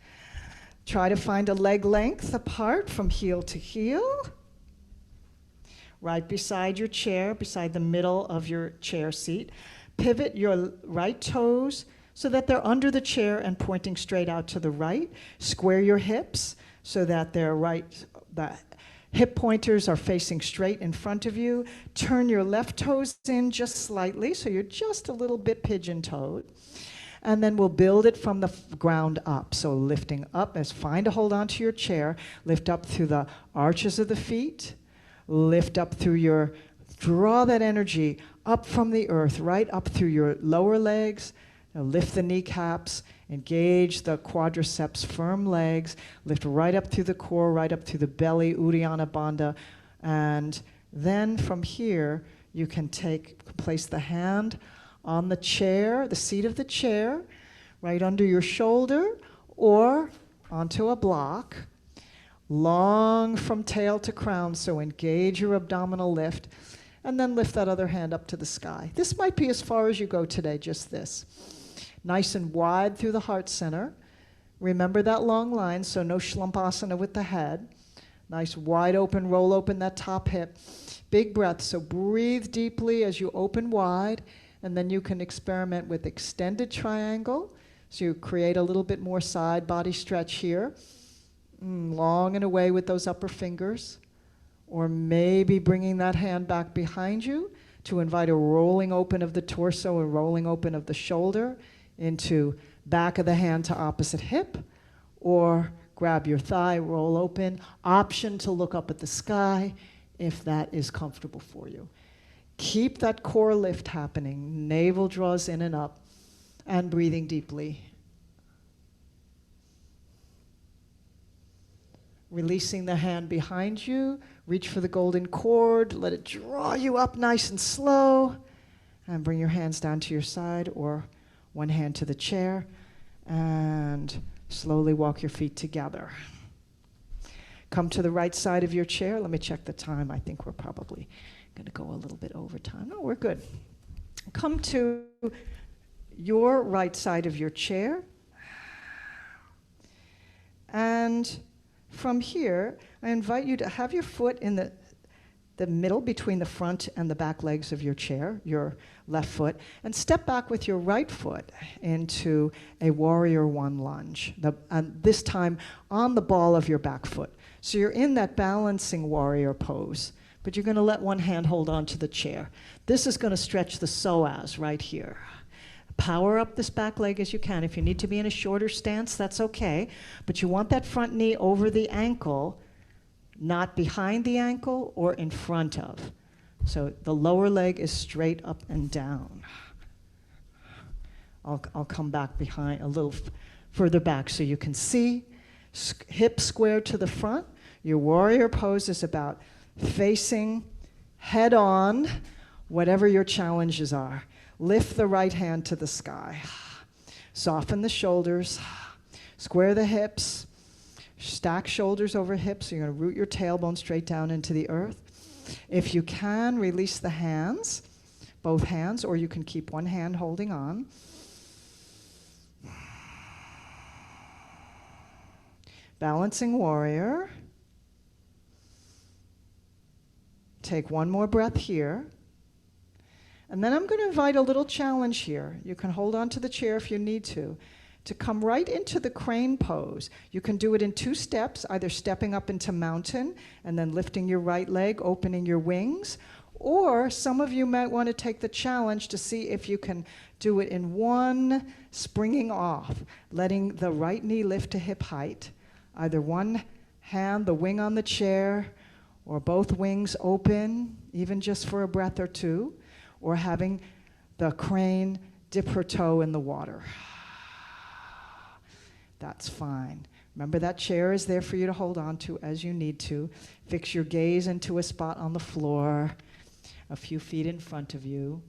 Try to find a leg length apart from heel to heel. Right beside your chair, beside the middle of your chair seat. Pivot your right toes so that they're under the chair and pointing straight out to the right. Square your hips so that the hip pointers are facing straight in front of you. Turn your left toes in just slightly so you're just a little bit pigeon-toed. And then we'll build it from the ground up. So lifting up, find a hold onto your chair, lift up through the arches of the feet, lift up through draw that energy up from the earth, right up through your lower legs. Now lift the kneecaps, engage the quadriceps, firm legs, lift right up through the core, right up through the belly, Uddiyana Bandha. And then from here, you can place the hand on the chair, the seat of the chair, right under your shoulder, or onto a block. Long from tail to crown, so engage your abdominal lift, and then lift that other hand up to the sky. This might be as far as you go today, just this. Nice and wide through the heart center. Remember that long line, so no shlumpasana with the head. Nice wide open, roll open that top hip. Big breath, so breathe deeply as you open wide. And then you can experiment with extended triangle. So you create a little bit more side body stretch here. Long and away with those upper fingers. Or maybe bringing that hand back behind you to invite a rolling open of the torso, a rolling open of the shoulder into back of the hand to opposite hip. Or grab your thigh, roll open. Option to look up at the sky if that is comfortable for you. Keep that core lift happening. Navel draws in and up, and breathing deeply. Releasing the hand behind you. Reach for the golden cord. Let it draw you up nice and slow. And bring your hands down to your side or one hand to the chair. And slowly walk your feet together. Come to the right side of your chair. Let me check the time. I think we're probably going to go a little bit over time. No, we're good. Come to your right side of your chair. And from here, I invite you to have your foot in the middle between the front and the back legs of your chair, your left foot, and step back with your right foot into a warrior one lunge, and this time on the ball of your back foot. So you're in that balancing warrior pose, but you're going to let one hand hold on to the chair. This is going to stretch the psoas right here. Power up this back leg as you can. If you need to be in a shorter stance, that's okay. But you want that front knee over the ankle, not behind the ankle or in front of. So the lower leg is straight up and down. I'll come back behind a little further back so you can see. Hips square to the front. Your warrior pose is about facing head on whatever your challenges are. Lift the right hand to the sky. Soften the shoulders. Square the hips. Stack shoulders over hips. So you're going to root your tailbone straight down into the earth. If you can, release the hands, both hands, or you can keep one hand holding on. Balancing warrior. Take one more breath here. And then I'm going to invite a little challenge here. You can hold on to the chair if you need to come right into the crane pose. You can do it in 2 steps, either stepping up into mountain and then lifting your right leg, opening your wings, or some of you might want to take the challenge to see if you can do it in 1, springing off, letting the right knee lift to hip height, either one hand, the wing on the chair, or both wings open, even just for a breath or 2, or having the crane dip her toe in the water. That's fine. Remember, that chair is there for you to hold on to as you need to. Fix your gaze into a spot on the floor, a few feet in front of you.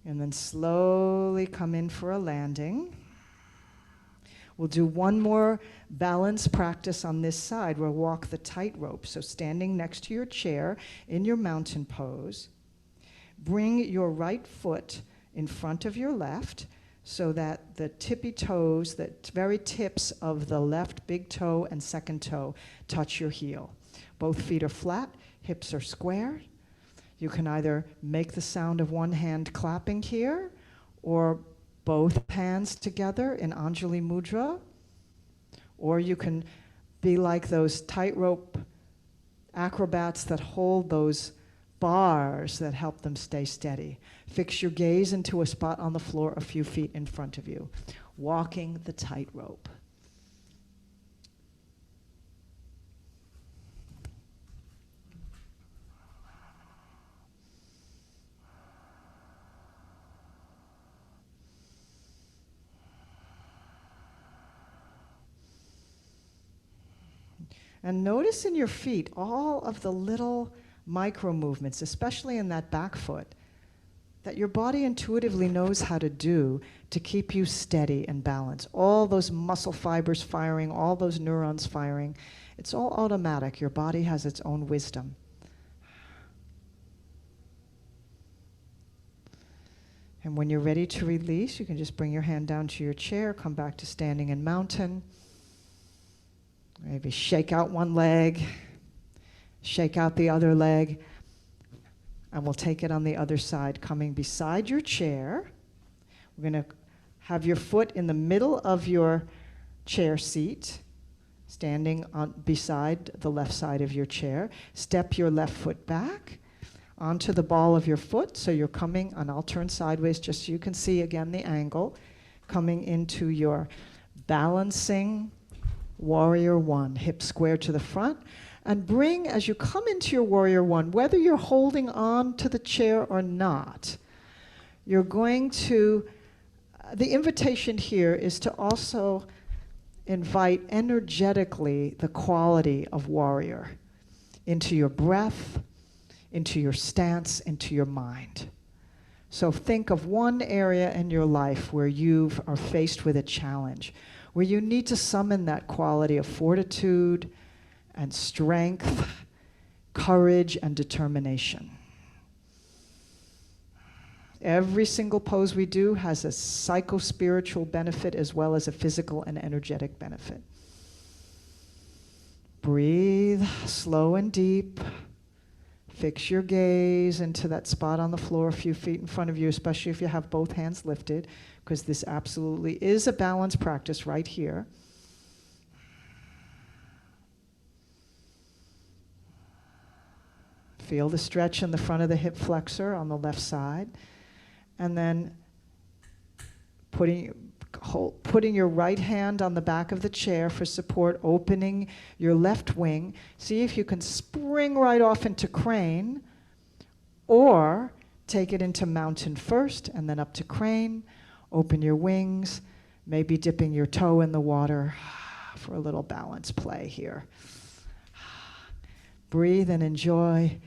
And then slowly come in for a landing. We'll do one more balance practice on this side. We'll walk the tightrope. So standing next to your chair in your mountain pose, bring your right foot in front of your left so that the tippy toes, the very tips of the left big toe and second toe touch your heel. Both feet are flat, hips are square. You can either make the sound of one hand clapping here or both hands together in Anjali Mudra, or you can be like those tightrope acrobats that hold those bars that help them stay steady. Fix your gaze into a spot on the floor a few feet in front of you. Walking the tightrope. And notice in your feet all of the little micro movements, especially in that back foot, that your body intuitively knows how to do to keep you steady and balanced. All those muscle fibers firing, all those neurons firing, it's all automatic. Your body has its own wisdom. And when you're ready to release, you can just bring your hand down to your chair, come back to standing in mountain. Maybe shake out one leg, shake out the other leg, and we'll take it on the other side, coming beside your chair. We're going to have your foot in the middle of your chair seat, standing beside the left side of your chair. Step your left foot back onto the ball of your foot, so you're coming, and I'll turn sideways just so you can see again the angle, coming into your balancing Warrior One, hips square to the front, and bring, as you come into your Warrior One, whether you're holding on to the chair or not, you're going to, the invitation here is to also invite energetically the quality of warrior into your breath, into your stance, into your mind. So think of one area in your life where you are faced with a challenge, where you need to summon that quality of fortitude and strength, courage and determination. Every single pose we do has a psycho-spiritual benefit as well as a physical and energetic benefit. Breathe slow and deep. Fix your gaze into that spot on the floor a few feet in front of you, especially if you have both hands lifted, because this absolutely is a balance practice right here. Feel the stretch in the front of the hip flexor on the left side. And then putting your right hand on the back of the chair for support, opening your left wing. See if you can spring right off into crane, or take it into mountain first and then up to crane. Open your wings, maybe dipping your toe in the water for a little balance play here. Breathe and enjoy.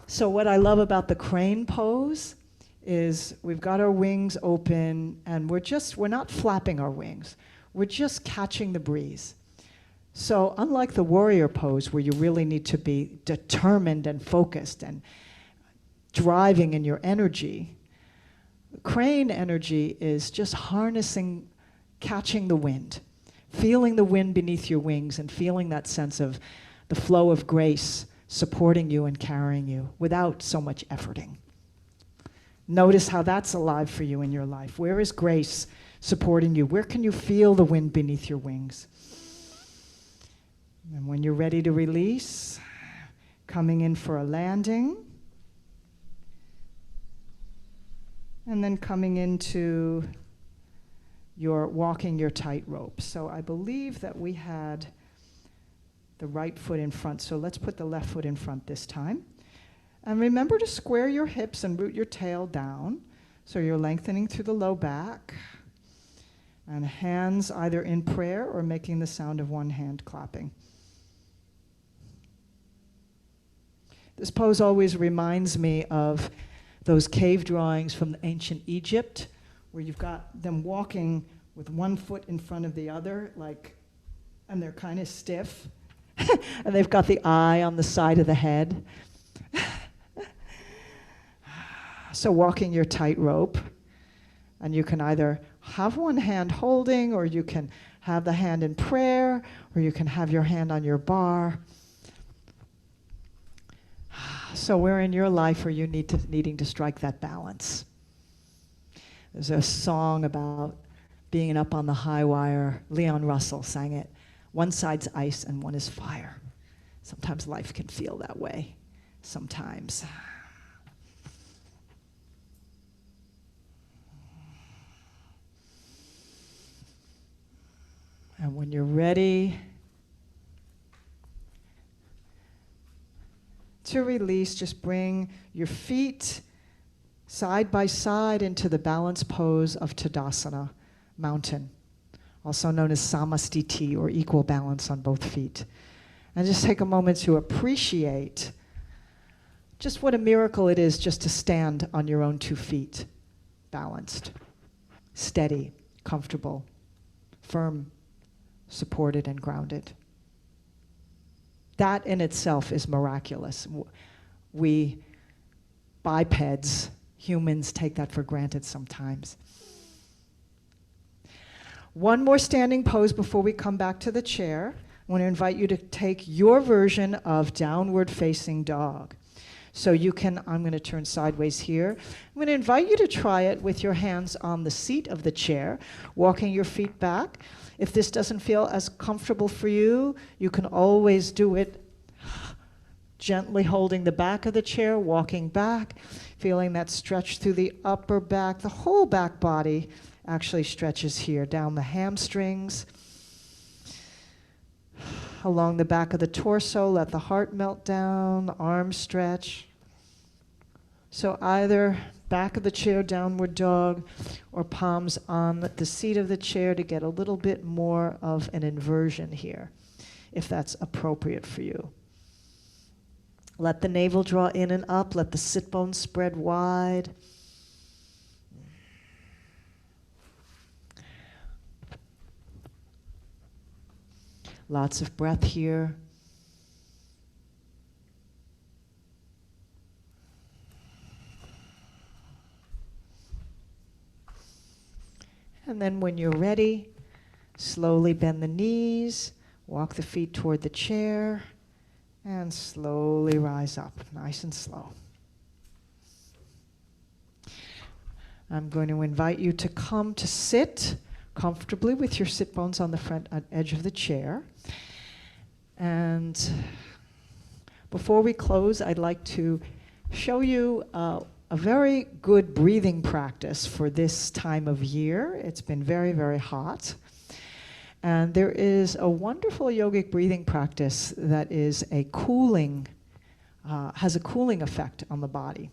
So what I love about the crane pose is we've got our wings open and we're not flapping our wings. We're just catching the breeze. So unlike the warrior pose where you really need to be determined and focused and driving in your energy, crane energy is just harnessing, catching the wind, feeling the wind beneath your wings and feeling that sense of the flow of grace supporting you and carrying you without so much efforting. Notice how that's alive for you in your life. Where is grace supporting you? Where can you feel the wind beneath your wings? And when you're ready to release, coming in for a landing, and then coming into your walking your tightrope. So I believe that we had the right foot in front, so let's put the left foot in front this time. And remember to square your hips and root your tail down, so you're lengthening through the low back. And hands either in prayer or making the sound of one hand clapping. This pose always reminds me of those cave drawings from ancient Egypt, where you've got them walking with one foot in front of the other, and they're kind of stiff. And they've got the eye on the side of the head. So walking your tightrope, and you can either have one hand holding, or you can have the hand in prayer, or you can have your hand on your bar. So where in your life are you needing to strike that balance? There's a song about being up on the high wire. Leon Russell sang it. One side's ice and one is fire. Sometimes life can feel that way. Sometimes. And when you're ready to release, just bring your feet side by side into the balance pose of Tadasana, mountain, also known as Samastiti, or equal balance on both feet. And just take a moment to appreciate just what a miracle it is just to stand on your own 2 feet, balanced, steady, comfortable, firm, supported and grounded. That in itself is miraculous. We bipeds, humans, take that for granted sometimes. One more standing pose before we come back to the chair. I want to invite you to take your version of downward facing dog. So you can, I'm going to turn sideways here. I'm going to invite you to try it with your hands on the seat of the chair, walking your feet back. If this doesn't feel as comfortable for you, you can always do it gently holding the back of the chair, walking back, feeling that stretch through the upper back. The whole back body actually stretches here, down the hamstrings, along the back of the torso. Let the heart melt down, the arms stretch. So either back of the chair, downward dog, or palms on the seat of the chair to get a little bit more of an inversion here, if that's appropriate for you. Let the navel draw in and up. Let the sit bones spread wide. Lots of breath here. And then when you're ready, slowly bend the knees, walk the feet toward the chair, and slowly rise up, nice and slow. I'm going to invite you to come to sit comfortably with your sit bones on the front edge of the chair. And Before we close, I'd like to show you a very good breathing practice for this time of year. It's been very, very hot. And there is a wonderful yogic breathing practice that is a cooling, has a cooling effect on the body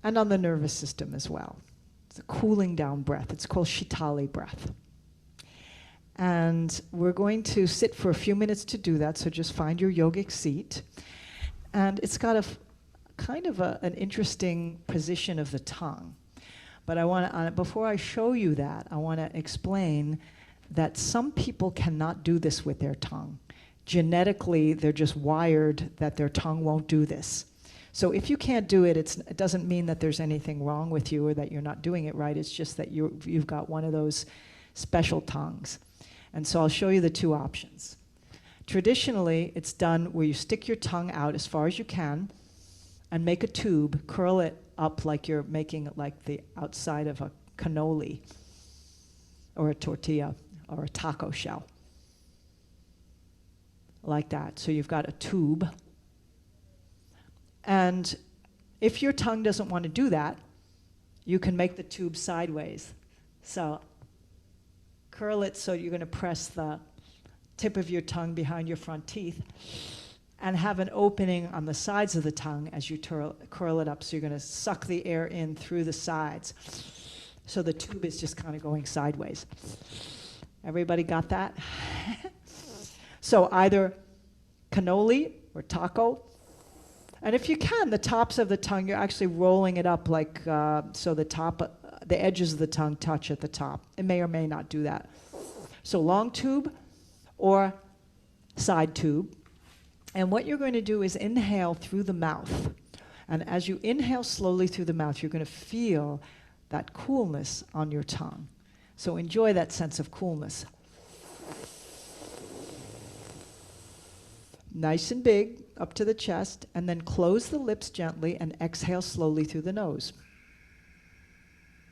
and on the nervous system as well. It's a cooling down breath. It's called Shitali breath. And we're going to sit for a few minutes to do that, so just find your yogic seat. And it's got a kind of an interesting position of the tongue. But I want to, before I show you that, I want to explain that some people cannot do this with their tongue. Genetically, they're just wired that their tongue won't do this. So if you can't do it, it doesn't mean that there's anything wrong with you or that you're not doing it right. It's just that you've got one of those special tongues. And so I'll show you the two options. Traditionally, it's done where you stick your tongue out as far as you can and make a tube, curl it up like you're making like the outside of a cannoli or a tortilla or a taco shell. Like that. So you've got a tube. And if your tongue doesn't want to do that, you can make the tube sideways. So curl it so you're going to press the tip of your tongue behind your front teeth and have an opening on the sides of the tongue as you curl it up. So you're going to suck the air in through the sides. So the tube is just kind of going sideways. Everybody got that? So either cannoli or taco. And if you can, the tops of the tongue, you're actually rolling it up like so the edges of the tongue touch at the top. It may or may not do that. So long tube or side tube. And what you're going to do is inhale through the mouth. And as you inhale slowly through the mouth, you're going to feel that coolness on your tongue. So enjoy that sense of coolness. Nice and big, up to the chest, and then close the lips gently and exhale slowly through the nose.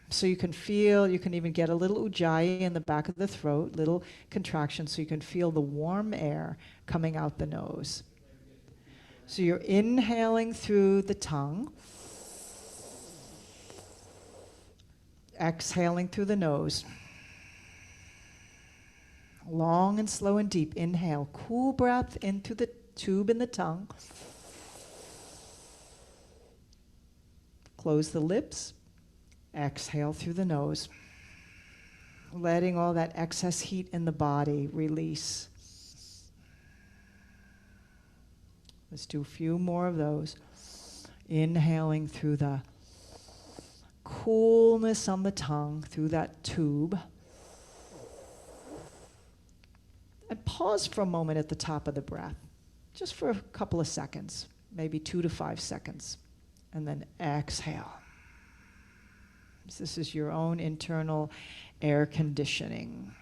So you can feel, you can even get a little ujjayi in the back of the throat, little contraction, so you can feel the warm air coming out the nose. So you're inhaling through the tongue, exhaling through the nose. Long and slow and deep. Inhale, cool breath into the tube in the tongue. Close the lips. Exhale through the nose. Letting all that excess heat in the body release. Let's do a few more of those. Inhaling through the coolness on the tongue, through that tube. And pause for a moment at the top of the breath, just for a couple of seconds, maybe 2 to 5 seconds, and then exhale. So this is your own internal air conditioning.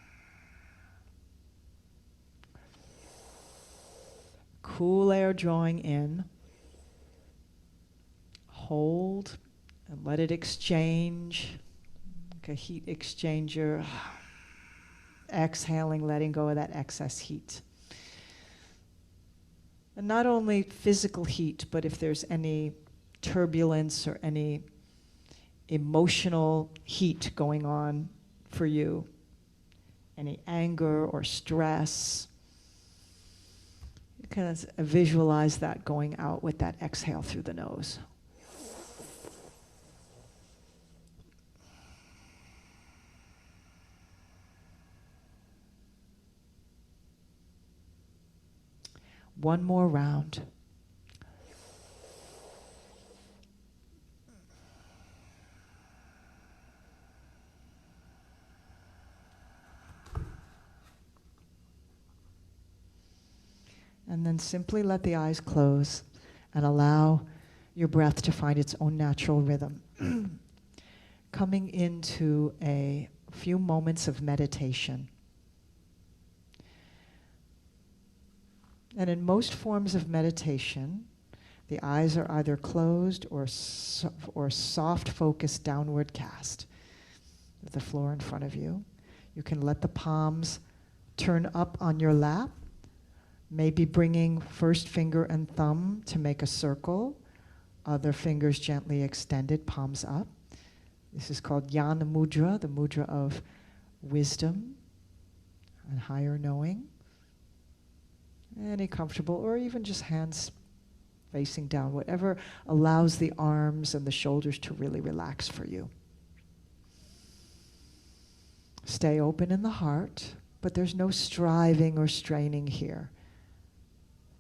Cool air drawing in. Hold and let it exchange, like a heat exchanger. Exhaling, letting go of that excess heat. And not only physical heat, but if there's any turbulence or any emotional heat going on for you, any anger or stress, you can visualize that going out with that exhale through the nose. One more round. And then simply let the eyes close and allow your breath to find its own natural rhythm. Coming into a few moments of meditation. And in most forms of meditation, the eyes are either closed or soft focused downward cast with the floor in front of you. You can let the palms turn up on your lap, Maybe bringing first finger and thumb to make a circle, other fingers gently extended, palms up. This is called Jnana Mudra, the mudra of wisdom and higher knowing. Any comfortable, or even just hands facing down, whatever allows the arms and the shoulders to really relax for you. Stay open in the heart, but there's no striving or straining here.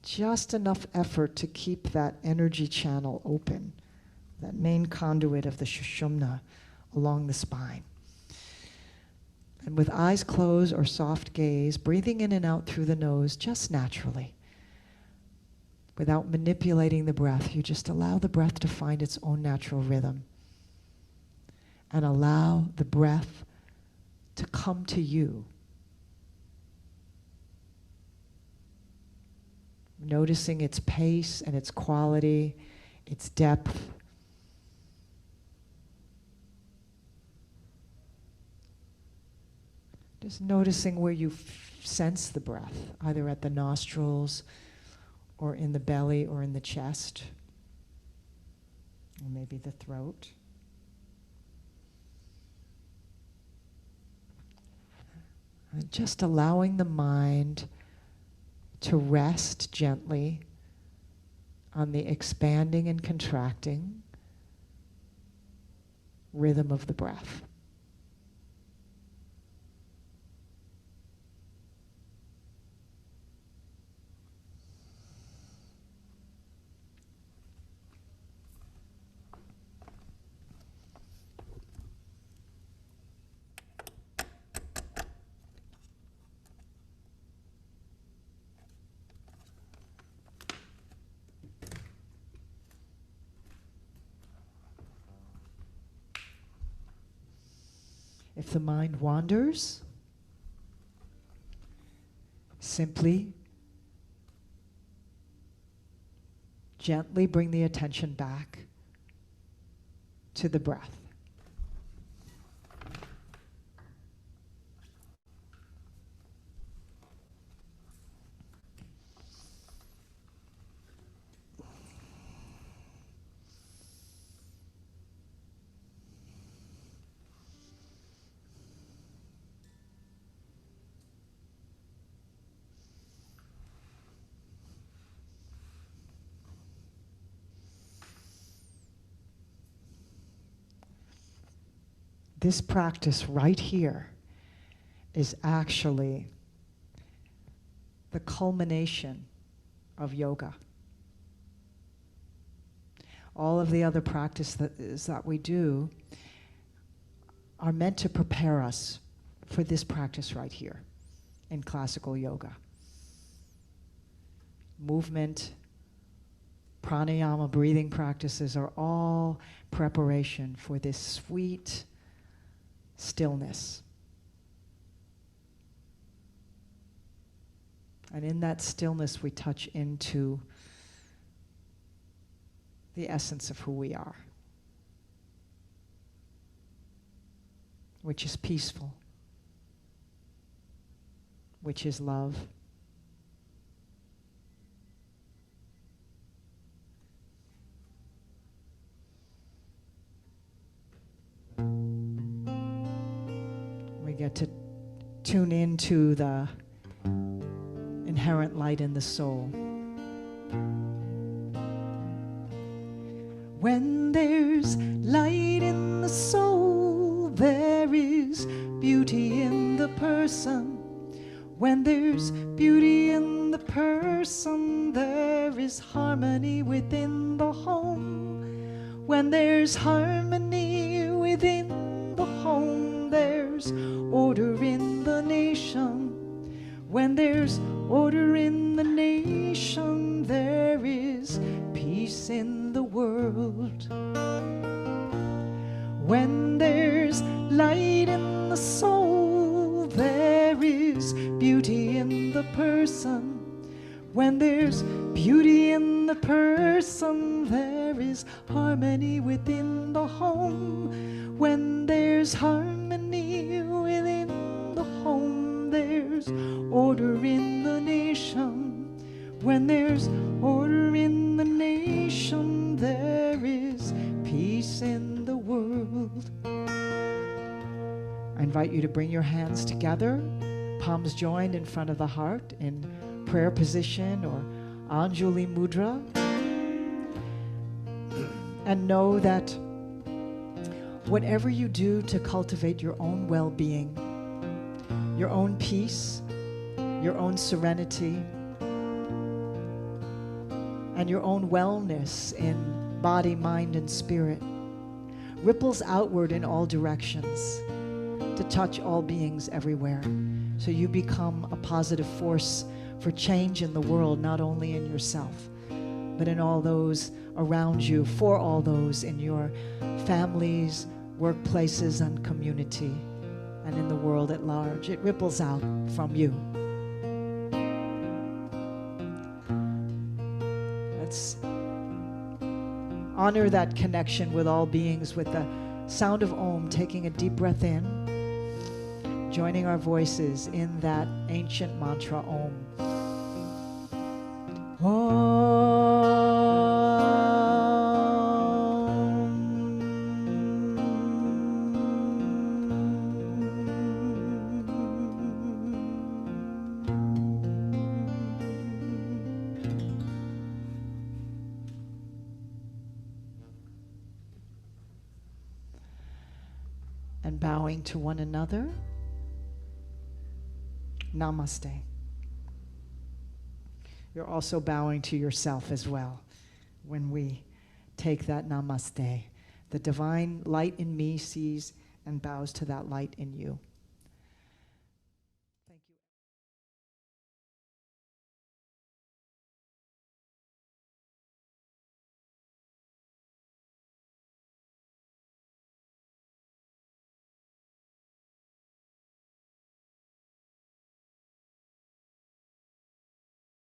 Just enough effort to keep that energy channel open, that main conduit of the Sushumna along the spine. And with eyes closed or soft gaze, breathing in and out through the nose just naturally. Without manipulating the breath, you just allow the breath to find its own natural rhythm. And allow the breath to come to you. Noticing its pace and its quality, its depth. Just noticing where you sense the breath, either at the nostrils or in the belly or in the chest, or maybe the throat. And just allowing the mind to rest gently on the expanding and contracting rhythm of the breath. If the mind wanders, simply, gently bring the attention back to the breath. This practice right here is actually the culmination of yoga. All of the other practices that we do are meant to prepare us for this practice right here in classical yoga. Movement, pranayama, breathing practices are all preparation for this sweet stillness. And in that stillness, we touch into the essence of who we are, which is peaceful, which is love, we get to tune into the inherent light in the soul. When there's light in the soul, there is beauty in the person. When there's beauty in the person, there is harmony within the home. When there's harmony within the home, there's order in the nation. When there's order in the nation, there is peace in the world. When there's light in the soul, there is beauty in the person. When there's beauty in the person, there is harmony within the home. When there's harmony within the home, there's order in the nation. When there's order in the nation, there is peace in the world. I invite you to bring your hands together, palms joined in front of the heart in prayer position or Anjali Mudra. And know that whatever you do to cultivate your own well-being, your own peace, your own serenity, and your own wellness in body, mind, and spirit ripples outward in all directions to touch all beings everywhere. So you become a positive force for change in the world, not only in yourself, but in all those around you, for all those in your families, workplaces, and community, and in the world at large. It ripples out from you. Let's honor that connection with all beings with the sound of Om, taking a deep breath in, joining our voices in that ancient mantra Om. And bowing to one another, Namaste. You're also bowing to yourself as well when we take that Namaste. The divine light in me sees and bows to that light in you.